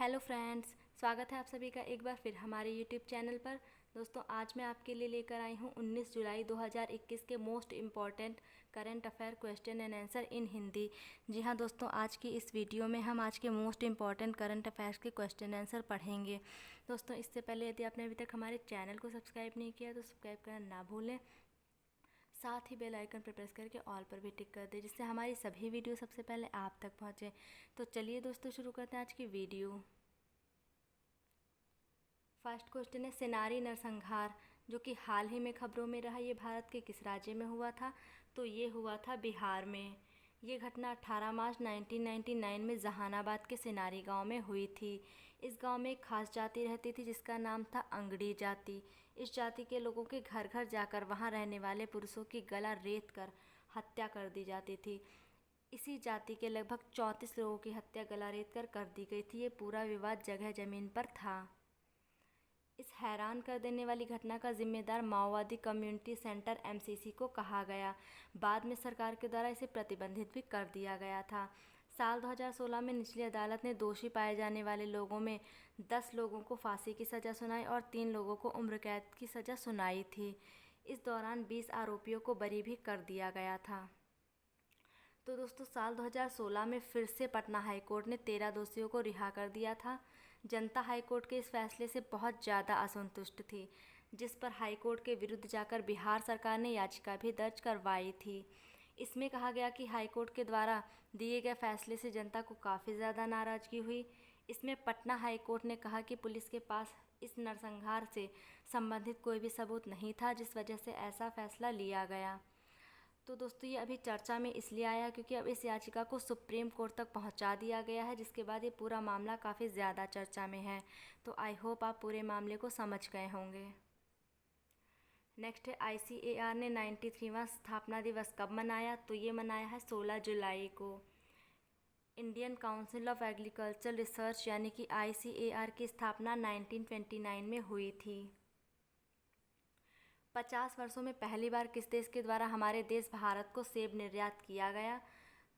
Hello friends, स्वागत है आप सभी का एक बार फिर हमारे यूट्यूब चैनल पर। दोस्तों, आज मैं आपके लिए लेकर आई हूँ 19 जुलाई 2021 के most important current affair question and answer in Hindi. जी हाँ दोस्तों, आज की इस वीडियो में हम आज के मोस्ट इम्पॉर्टेंट करंट अफेयर्स के क्वेश्चन आंसर पढ़ेंगे। दोस्तों, इससे पहले यदि आपने अभी तक हमारे चैनल को सब्सक्राइब नहीं किया तो सब्सक्राइब करना ना भूलें। साथ ही बेल आइकन पर प्रेस करके ऑल पर भी टिक कर दें, जिससे हमारी सभी वीडियो सबसे पहले आप तक पहुँचे। तो चलिए दोस्तों, शुरू करते हैं आज की वीडियो। फर्स्ट क्वेश्चन है, सेनारी नरसंहार जो कि हाल ही में खबरों में रहा, ये भारत के किस राज्य में हुआ था? तो ये हुआ था बिहार में। ये घटना 18 मार्च 1999 में जहानाबाद के सेनारी गांव में हुई थी। इस गांव में एक खास जाति रहती थी जिसका नाम था अंगड़ी जाति। इस जाति के लोगों के घर घर जाकर वहां रहने वाले पुरुषों की गला रेत कर हत्या कर दी जाती थी। इसी जाति के लगभग 34 लोगों की हत्या गला रेत कर दी गई थी। ये पूरा विवाद जगह जमीन पर था। इस हैरान कर देने वाली घटना का जिम्मेदार माओवादी कम्युनिटी सेंटर एमसीसी को कहा गया। बाद में सरकार के द्वारा इसे प्रतिबंधित भी कर दिया गया था। साल 2016 में निचली अदालत ने दोषी पाए जाने वाले लोगों में 10 लोगों को फांसी की सज़ा सुनाई और 3 लोगों को उम्र कैद की सज़ा सुनाई थी। इस दौरान 20 आरोपियों को बरी भी कर दिया गया था। तो दोस्तों, साल 2016 में फिर से पटना हाईकोर्ट ने 13 दोषियों को रिहा कर दिया था। जनता हाईकोर्ट के इस फैसले से बहुत ज़्यादा असंतुष्ट थी, जिस पर हाईकोर्ट के विरुद्ध जाकर बिहार सरकार ने याचिका भी दर्ज करवाई थी। इसमें कहा गया कि हाईकोर्ट के द्वारा दिए गए फैसले से जनता को काफ़ी ज़्यादा नाराज़गी हुई। इसमें पटना हाईकोर्ट ने कहा कि पुलिस के पास इस नरसंहार से संबंधित कोई भी सबूत नहीं था, जिस वजह से ऐसा फैसला लिया गया। तो दोस्तों, ये अभी चर्चा में इसलिए आया क्योंकि अब इस याचिका को सुप्रीम कोर्ट तक पहुंचा दिया गया है, जिसके बाद ये पूरा मामला काफ़ी ज़्यादा चर्चा में है। तो आई होप आप पूरे मामले को समझ गए होंगे। नेक्स्ट है, ICAR ने 93वां स्थापना दिवस कब मनाया? तो ये मनाया है 16 जुलाई को। Indian council of agriculture research यानी कि ICAR की स्थापना 1929 में हुई थी। 50 वर्षों में पहली बार किस देश के द्वारा हमारे देश भारत को सेब निर्यात किया गया?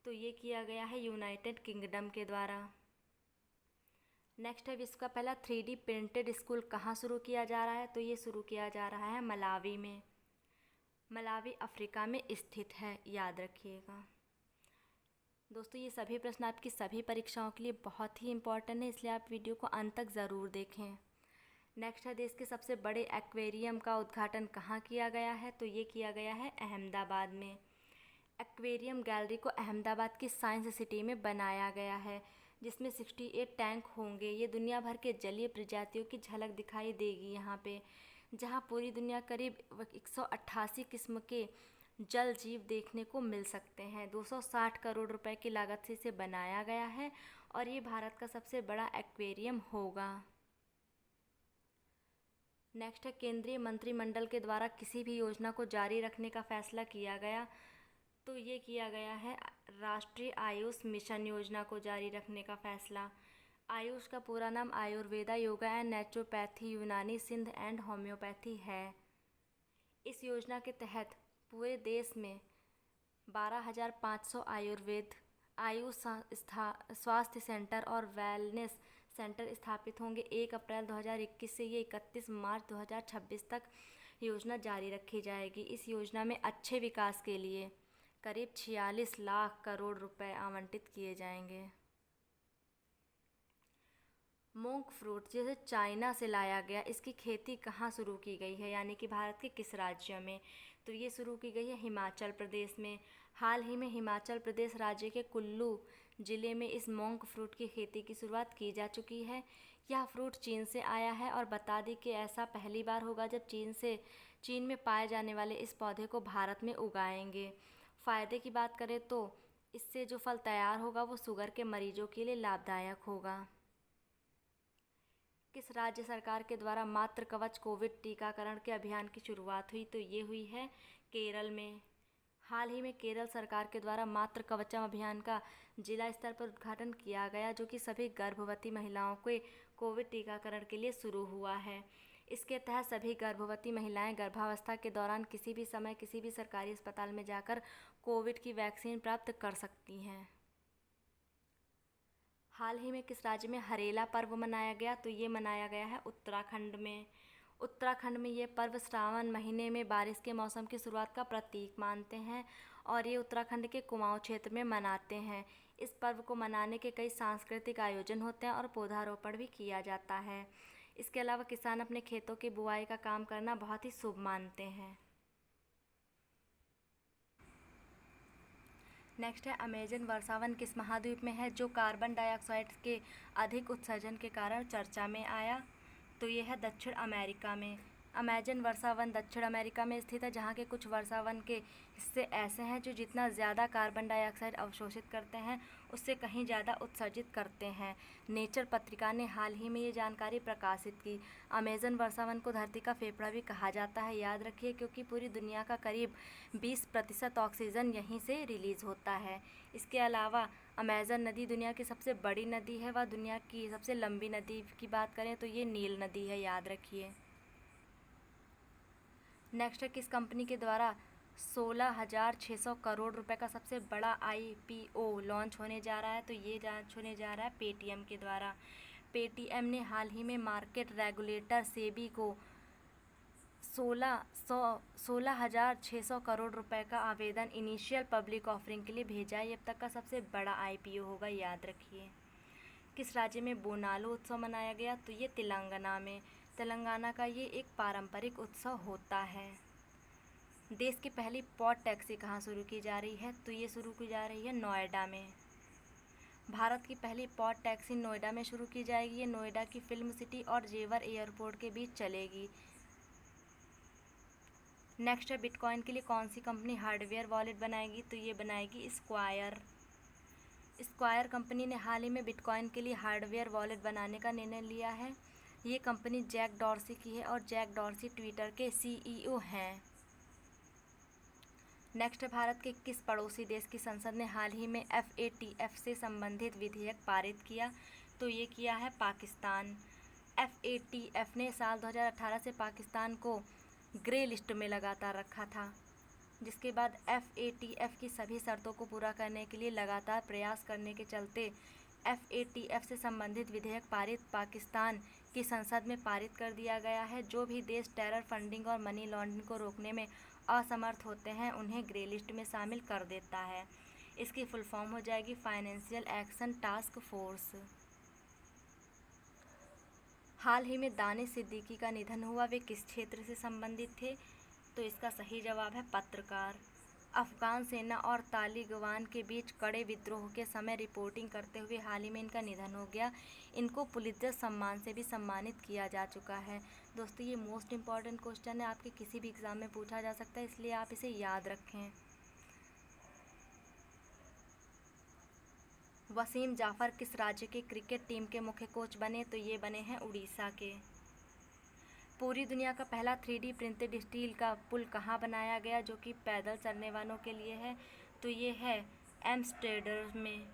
तो ये किया गया है यूनाइटेड किंगडम के द्वारा। नेक्स्ट है, विश्व का पहला 3D प्रिंटेड स्कूल कहाँ शुरू किया जा रहा है? तो ये शुरू किया जा रहा है मलावी में। मलावी अफ्रीका में स्थित है, याद रखिएगा। दोस्तों, ये सभी प्रश्न आपकी सभी परीक्षाओं के लिए बहुत ही इम्पोर्टेंट है, इसलिए आप वीडियो को अंत तक ज़रूर देखें। नेक्स्ट है, देश के सबसे बड़े एक्वेरियम का उद्घाटन कहाँ किया गया है? तो ये किया गया है अहमदाबाद में। एक्वेरियम गैलरी को अहमदाबाद की साइंस सिटी में बनाया गया है, जिसमें 68 टैंक होंगे। ये दुनिया भर के जलीय प्रजातियों की झलक दिखाई देगी यहाँ पे, जहाँ पूरी दुनिया करीब 188 किस्म के जल जीव देखने को मिल सकते हैं। 260 करोड़ रुपए की लागत से इसे बनाया गया है और ये भारत का सबसे बड़ा एक्वेरियम होगा। नेक्स्ट है, केंद्रीय मंत्रिमंडल के द्वारा किसी भी योजना को जारी रखने का फैसला किया गया। तो ये किया गया है राष्ट्रीय आयुष मिशन योजना को जारी रखने का फैसला। आयुष का पूरा नाम आयुर्वेदा, योगा एंड नेचुरोपैथी, यूनानी, सिंध एंड होम्योपैथी है। इस योजना के तहत पूरे देश में 12,500 आयुष स्वास्थ्य सेंटर और वेलनेस सेंटर स्थापित होंगे। 1 अप्रैल 2021 से ये 31 मार्च 2026 तक योजना जारी रखी जाएगी। इस योजना में अच्छे विकास के लिए करीब 46 लाख करोड़ रुपए आवंटित किए जाएंगे। मोंक फ्रूट जिसे चाइना से लाया गया, इसकी खेती कहाँ शुरू की गई है, यानी कि भारत के किस राज्य में? तो ये शुरू की गई है हिमाचल प्रदेश में। हाल ही में हिमाचल प्रदेश राज्य के कुल्लू ज़िले में इस मोंक फ्रूट की खेती की शुरुआत की जा चुकी है। यह फ्रूट चीन से आया है और बता दें कि ऐसा पहली बार होगा जब चीन में पाए जाने वाले इस पौधे को भारत में उगाएंगे। फ़ायदे की बात करें तो इससे जो फल तैयार होगा वो शुगर के मरीजों के लिए लाभदायक होगा। किस राज्य सरकार के द्वारा मातृ कवच कोविड टीकाकरण के अभियान की शुरुआत हुई? तो ये हुई है केरल में। हाल ही में केरल सरकार के द्वारा मातृ कवचम अभियान का जिला स्तर पर उद्घाटन किया गया, जो कि सभी गर्भवती महिलाओं के कोविड टीकाकरण के लिए शुरू हुआ है। इसके तहत सभी गर्भवती महिलाएं गर्भावस्था के दौरान किसी भी समय किसी भी सरकारी अस्पताल में जाकर कोविड की वैक्सीन प्राप्त कर सकती हैं। हाल ही में किस राज्य में हरेला पर्व मनाया गया? तो ये मनाया गया है उत्तराखंड में। उत्तराखंड में ये पर्व श्रावण महीने में बारिश के मौसम की शुरुआत का प्रतीक मानते हैं और ये उत्तराखंड के कुमाऊं क्षेत्र में मनाते हैं। इस पर्व को मनाने के कई सांस्कृतिक आयोजन होते हैं और पौधारोपण भी किया जाता है। इसके अलावा किसान अपने खेतों की बुआई का काम करना बहुत ही शुभ मानते हैं। नेक्स्ट है, अमेजन वर्षावन किस महाद्वीप में है जो कार्बन डाइऑक्साइड के अधिक उत्सर्जन के कारण चर्चा में आया? तो ये है दक्षिण अमेरिका में। अमेजन वर्षावन दक्षिण अमेरिका में स्थित है, जहाँ के कुछ वर्षावन के हिस्से ऐसे हैं जो जितना ज़्यादा कार्बन डाइऑक्साइड अवशोषित करते हैं उससे कहीं ज़्यादा उत्सर्जित करते हैं। नेचर पत्रिका ने हाल ही में ये जानकारी प्रकाशित की। अमेजन वर्षावन को धरती का फेफड़ा भी कहा जाता है, याद रखिए, क्योंकि पूरी दुनिया का करीब 20% ऑक्सीजन यहीं से रिलीज़ होता है। इसके अलावा अमेजन नदी दुनिया की सबसे बड़ी नदी है व दुनिया की सबसे लंबी नदी की बात करें तो ये नील नदी है, याद रखिए। नेक्स्ट है, किस कंपनी के द्वारा 16,600 करोड़ रुपए का सबसे बड़ा IPO लॉन्च होने जा रहा है? तो ये लॉन्च होने जा रहा है पेटीएम के द्वारा। पेटीएम ने हाल ही में मार्केट रेगुलेटर सेबी को 16,600 करोड़ रुपए का आवेदन इनिशियल पब्लिक ऑफरिंग के लिए भेजा है। ये अब तक का सबसे बड़ा IPO होगा, याद रखिए। किस राज्य में बोनालो उत्सव मनाया गया? तो ये तेलंगाना में। तेलंगाना का ये एक पारंपरिक उत्सव होता है। देश की पहली पॉड टैक्सी कहाँ शुरू की जा रही है? तो ये शुरू की जा रही है नोएडा में। भारत की पहली पॉड टैक्सी नोएडा में शुरू की जाएगी। ये नोएडा की फिल्म सिटी और जेवर एयरपोर्ट के बीच चलेगी। नेक्स्ट है, बिटकॉइन के लिए कौन सी कंपनी हार्डवेयर वॉलेट बनाएगी? तो ये बनाएगी स्क्वायर। स्क्वायर कंपनी ने हाल ही में बिटकॉइन के लिए हार्डवेयर वॉलेट बनाने का निर्णय लिया है। ये कंपनी जैक डॉर्सी की है और जैक डॉर्सी ट्विटर के CEO हैं। नेक्स्ट है, भारत के किस पड़ोसी देश की संसद ने हाल ही में FATF से संबंधित विधेयक पारित किया? तो ये किया है पाकिस्तान। FATF ने साल 2018 से पाकिस्तान को ग्रे लिस्ट में लगातार रखा था, जिसके बाद FATF की सभी शर्तों को पूरा करने के लिए लगातार प्रयास करने के चलते FATF से संबंधित विधेयक पाकिस्तान की संसद में पारित कर दिया गया है। जो भी देश टेरर फंडिंग और मनी लॉन्ड्रिंग को रोकने में असमर्थ होते हैं उन्हें ग्रे लिस्ट में शामिल कर देता है। इसकी फुल फॉर्म हो जाएगी फाइनेंशियल एक्शन टास्क फोर्स। हाल ही में दानिश सिद्दीकी का निधन हुआ, वे किस क्षेत्र से संबंधित थे? तो इसका सही जवाब है पत्रकार। अफगान सेना और तालिबान के बीच कड़े विद्रोह के समय रिपोर्टिंग करते हुए हाल ही में इनका निधन हो गया। इनको पुलित्जर सम्मान से भी सम्मानित किया जा चुका है। दोस्तों, ये मोस्ट इम्पॉर्टेंट क्वेश्चन है, आपके किसी भी एग्ज़ाम में पूछा जा सकता है, इसलिए आप इसे याद रखें। वसीम जाफ़र किस राज्य के क्रिकेट टीम के मुख्य कोच बने? तो ये बने हैं उड़ीसा के। पूरी दुनिया का पहला 3D प्रिंटेड स्टील का पुल कहाँ बनाया गया जो कि पैदल चलने वालों के लिए है? तो ये है एम्स्टर्डम में।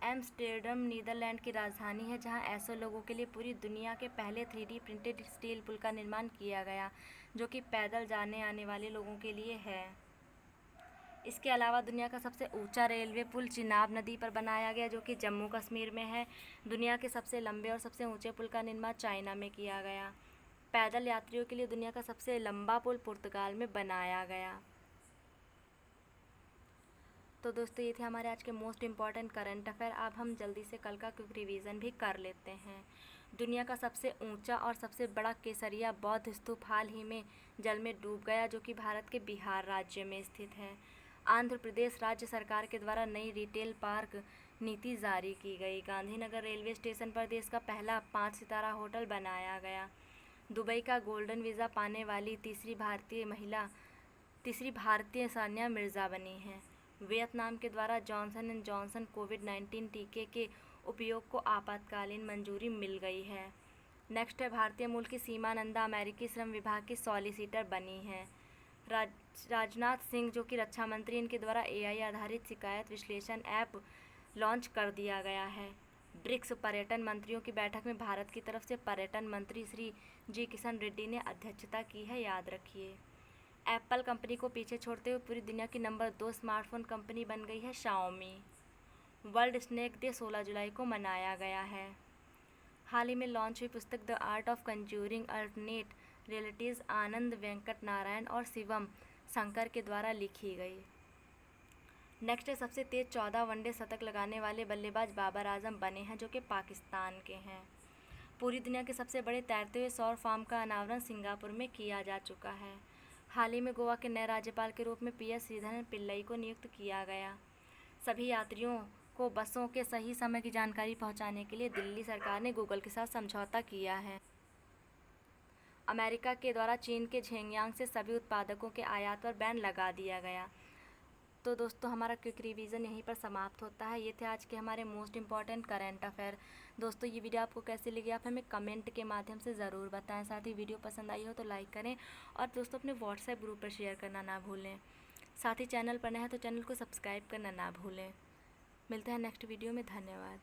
एम्स्टर्डम नीदरलैंड की राजधानी है, जहाँ ऐसे लोगों के लिए पूरी दुनिया के पहले 3D प्रिंटेड स्टील पुल का निर्माण किया गया जो कि पैदल जाने आने वाले लोगों के लिए है। इसके अलावा दुनिया का सबसे ऊंचा रेलवे पुल चिनाब नदी पर बनाया गया जो कि जम्मू कश्मीर में है। दुनिया के सबसे लंबे और सबसे ऊंचे पुल का निर्माण चाइना में किया गया। पैदल यात्रियों के लिए दुनिया का सबसे लंबा पुल पुर्तगाल में बनाया गया। तो दोस्तों, ये थे हमारे आज के मोस्ट इम्पॉर्टेंट करंट अफेयर। अब हम जल्दी से कल का क्विक रिवीजन भी कर लेते हैं। दुनिया का सबसे ऊंचा और सबसे बड़ा केसरिया बौद्ध स्तूप हाल ही में जल में डूब गया जो कि भारत के बिहार राज्य में स्थित है। आंध्र प्रदेश राज्य सरकार के द्वारा नई रिटेल पार्क नीति जारी की गई। गांधीनगर रेलवे स्टेशन पर देश का पहला 5 सितारा होटल बनाया गया। दुबई का गोल्डन वीज़ा पाने वाली तीसरी भारतीय सानिया मिर्ज़ा बनी हैं। वियतनाम के द्वारा जॉनसन एंड जॉनसन कोविड-19 टीके के उपयोग को आपातकालीन मंजूरी मिल गई है। नेक्स्ट है, भारतीय मूल की सीमा नंदा अमेरिकी श्रम विभाग की सॉलिसिटर बनी हैं। राजनाथ सिंह जो कि रक्षा मंत्री, इनके द्वारा AI आधारित शिकायत विश्लेषण ऐप लॉन्च कर दिया गया है। ब्रिक्स पर्यटन मंत्रियों की बैठक में भारत की तरफ से पर्यटन मंत्री श्री जी किशन रेड्डी ने अध्यक्षता की है, याद रखिए। एप्पल कंपनी को पीछे छोड़ते हुए पूरी दुनिया की नंबर 2 स्मार्टफोन कंपनी बन गई है शाओमी। वर्ल्ड स्नेक डे 16 जुलाई को मनाया गया है। हाल ही में लॉन्च हुई पुस्तक the art of conjuring alternate realities Anand Venkatanarayanan और शिवम शंकर के द्वारा लिखी गई। नेक्स्ट है, सबसे तेज़ 14 वनडे शतक लगाने वाले बल्लेबाज बाबर आजम बने हैं, जो कि पाकिस्तान के हैं। पूरी दुनिया के सबसे बड़े तैरते हुए सौर फार्म का अनावरण सिंगापुर में किया जा चुका है। हाल ही में गोवा के नए राज्यपाल के रूप में PS श्रीधरन पिल्लई को नियुक्त किया गया। सभी यात्रियों को बसों के सही समय की जानकारी पहुंचाने के लिए दिल्ली सरकार ने गूगल के साथ समझौता किया है। अमेरिका के द्वारा चीन के झेंगयांग से सभी उत्पादकों के आयात पर बैन लगा दिया गया। तो दोस्तों, हमारा क्विक रिवीजन यहीं पर समाप्त होता है। ये थे आज के हमारे मोस्ट इंपॉर्टेंट करंट अफेयर। दोस्तों, ये वीडियो आपको कैसी लगी आप हमें कमेंट के माध्यम से ज़रूर बताएं। साथ ही वीडियो पसंद आई हो तो लाइक करें और दोस्तों अपने व्हाट्सएप ग्रुप पर शेयर करना ना भूलें। साथ ही चैनल पर नए हैं तो चैनल को सब्सक्राइब करना ना भूलें। मिलते हैं नेक्स्ट वीडियो में। धन्यवाद।